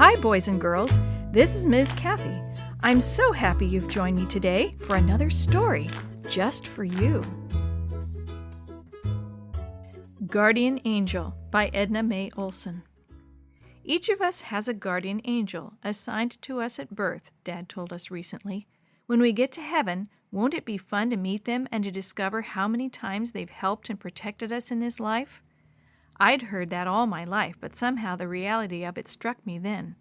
Hi, boys and girls. This is Ms. Kathy. I'm so happy you've joined me today for another story just for you. Guardian Angel by Edna Mae Olsen. Each of us has a guardian angel assigned to us at birth, Dad told us recently. When we get to heaven, won't it be fun to meet them and to discover how many times they've helped and protected us in this life? I'd heard that all my life, but somehow the reality of it struck me then.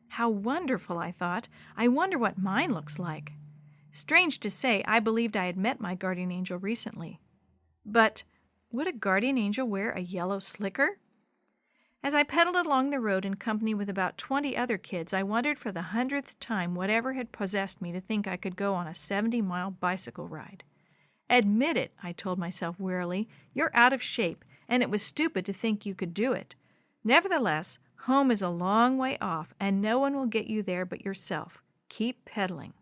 How wonderful, I thought. I wonder what mine looks like. Strange to say, I believed I had met my guardian angel recently. But would a guardian angel wear a yellow slicker? As I pedaled along the road in company with about 20 other kids, I wondered for the 100th time whatever had possessed me to think I could go on a 70-mile bicycle ride. Admit it, I told myself wearily. You're out of shape, and it was stupid to think you could do it. Nevertheless, home is a long way off, and no one will get you there but yourself. Keep pedaling.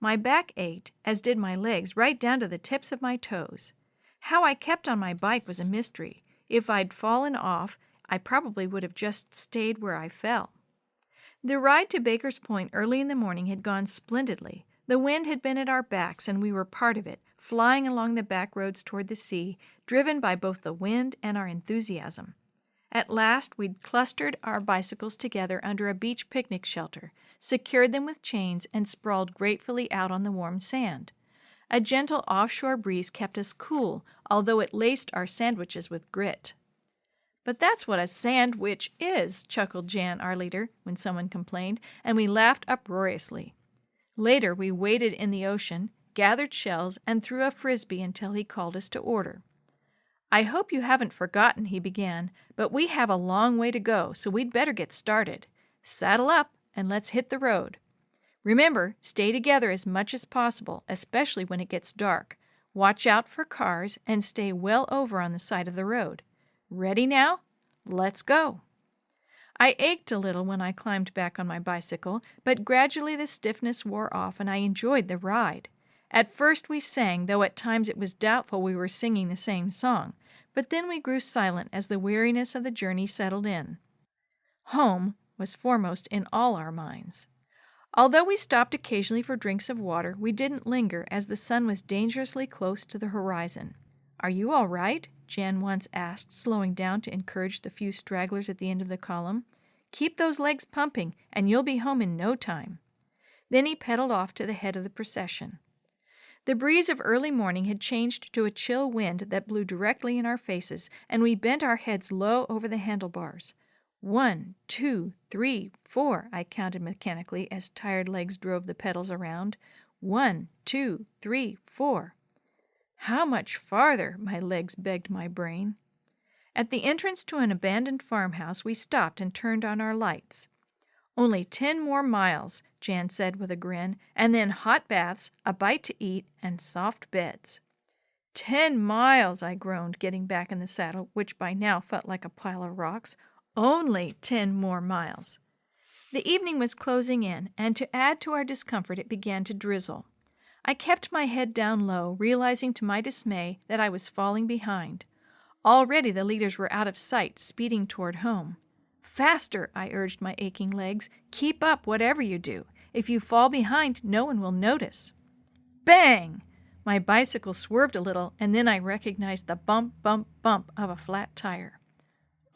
My back ached, as did my legs, right down to the tips of my toes. How I kept on my bike was a mystery. If I'd fallen off, I probably would have just stayed where I fell. The ride to Baker's Point early in the morning had gone splendidly. The wind had been at our backs, and we were part of it, flying along the back roads toward the sea, driven by both the wind and our enthusiasm. At last, we'd clustered our bicycles together under a beach picnic shelter, secured them with chains, and sprawled gratefully out on the warm sand. A gentle offshore breeze kept us cool, although it laced our sandwiches with grit. "But that's what a sandwich is," chuckled Jan, our leader, when someone complained, and we laughed uproariously. Later, we waded in the ocean, gathered shells, and threw a frisbee until he called us to order. "I hope you haven't forgotten," he began, "but we have a long way to go, so we'd better get started. Saddle up, and let's hit the road. Remember, stay together as much as possible, especially when it gets dark. Watch out for cars, and stay well over on the side of the road. Ready now? Let's go." I ached a little when I climbed back on my bicycle, but gradually the stiffness wore off and I enjoyed the ride. At first we sang, though at times it was doubtful we were singing the same song, but then we grew silent as the weariness of the journey settled in. Home was foremost in all our minds. Although we stopped occasionally for drinks of water, we didn't linger as the sun was dangerously close to the horizon. "Are you all right?" Jan once asked, slowing down to encourage the few stragglers at the end of the column. "Keep those legs pumping, and you'll be home in no time." Then he pedaled off to the head of the procession. The breeze of early morning had changed to a chill wind that blew directly in our faces, and we bent our heads low over the handlebars. 1, 2, 3, 4, I counted mechanically as tired legs drove the pedals around. 1, 2, 3, 4. How much farther? My legs begged my brain. At the entrance to an abandoned farmhouse, we stopped and turned on our lights. "Only 10 more miles, Jan said with a grin, "and then hot baths, a bite to eat, and soft beds." 10 miles, I groaned, getting back in the saddle, which by now felt like a pile of rocks. Only 10 more miles. The evening was closing in, and to add to our discomfort, it began to drizzle. I kept my head down low, realizing to my dismay that I was falling behind. Already the leaders were out of sight, speeding toward home. "Faster," I urged my aching legs. "Keep up, whatever you do. If you fall behind, no one will notice." Bang! My bicycle swerved a little, and then I recognized the bump, bump, bump of a flat tire.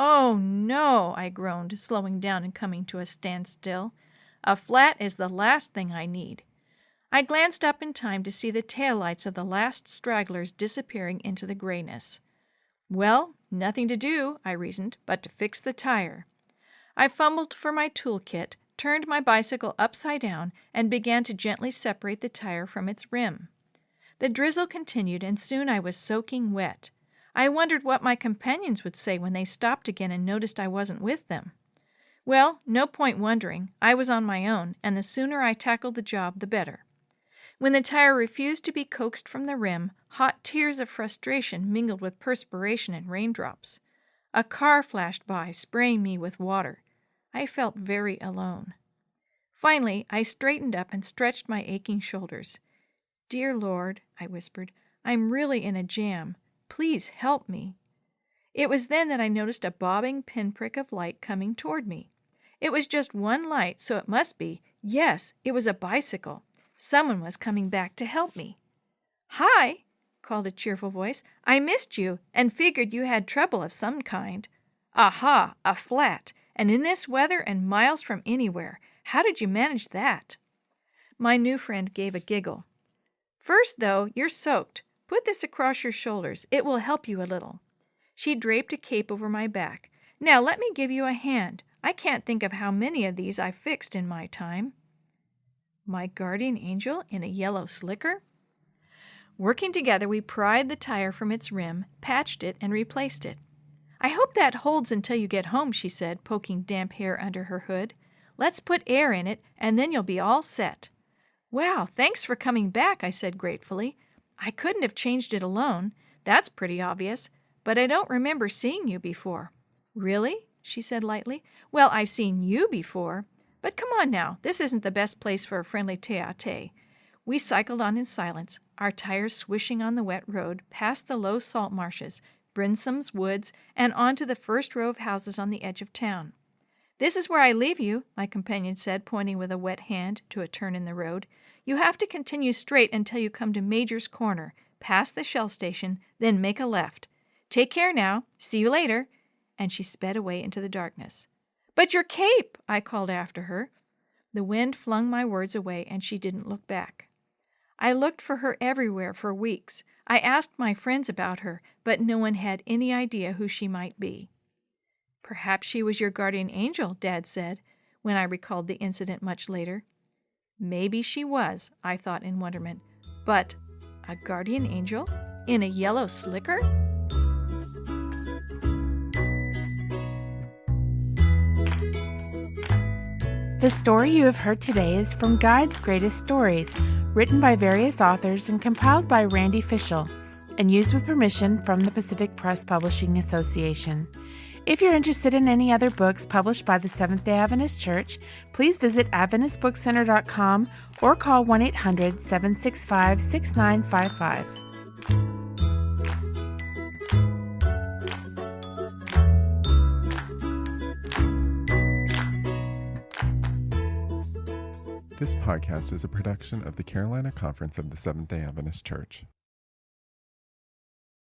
"Oh, no," I groaned, slowing down and coming to a standstill. "A flat is the last thing I need." I glanced up in time to see the taillights of the last stragglers disappearing into the grayness. Well, nothing to do, I reasoned, but to fix the tire. I fumbled for my toolkit, turned my bicycle upside down, and began to gently separate the tire from its rim. The drizzle continued, and soon I was soaking wet. I wondered what my companions would say when they stopped again and noticed I wasn't with them. Well, no point wondering. I was on my own, and the sooner I tackled the job, the better. When the tire refused to be coaxed from the rim, hot tears of frustration mingled with perspiration and raindrops. A car flashed by, spraying me with water. I felt very alone. Finally, I straightened up and stretched my aching shoulders. "Dear Lord," I whispered, "I'm really in a jam. Please help me." It was then that I noticed a bobbing pinprick of light coming toward me. It was just one light, so it must be. Yes, it was a bicycle. Someone was coming back to help me. "Hi," called a cheerful voice. "I missed you and figured you had trouble of some kind." "Aha, a flat, and in this weather and miles from anywhere. How did you manage that?" My new friend gave a giggle. "First, though, you're soaked. Put this across your shoulders. It will help you a little." She draped a cape over my back. "Now let me give you a hand. I can't think of how many of these I've fixed in my time." My guardian angel in a yellow slicker? Working together, we pried the tire from its rim, patched it, and replaced it. "I hope that holds until you get home," she said, poking damp hair under her hood. "Let's put air in it, and then you'll be all set." "Wow, thanks for coming back," I said gratefully. "I couldn't have changed it alone. That's pretty obvious. But I don't remember seeing you before." "Really?" she said lightly. "Well, I've seen you before. But come on now, this isn't the best place for a friendly tete-a-tete." We cycled on in silence, our tires swishing on the wet road, past the low salt marshes, Brinsom's woods, and on to the first row of houses on the edge of town. "This is where I leave you," my companion said, pointing with a wet hand to a turn in the road. "You have to continue straight until you come to Major's Corner, past the Shell station, then make a left. Take care now. See you later." And she sped away into the darkness. "But your cape!" I called after her. The wind flung my words away, and she didn't look back. I looked for her everywhere for weeks. I asked my friends about her, but no one had any idea who she might be. "Perhaps she was your guardian angel," Dad said, when I recalled the incident much later. Maybe she was, I thought in wonderment. But a guardian angel in a yellow slicker? The story you have heard today is from Guide's Greatest Stories, written by various authors and compiled by Randy Fischel, and used with permission from the Pacific Press Publishing Association. If you're interested in any other books published by the Seventh-day Adventist Church, please visit AdventistBookCenter.com or call 1-800-765-6955. This podcast is a production of the Carolina Conference of the Seventh-day Adventist Church.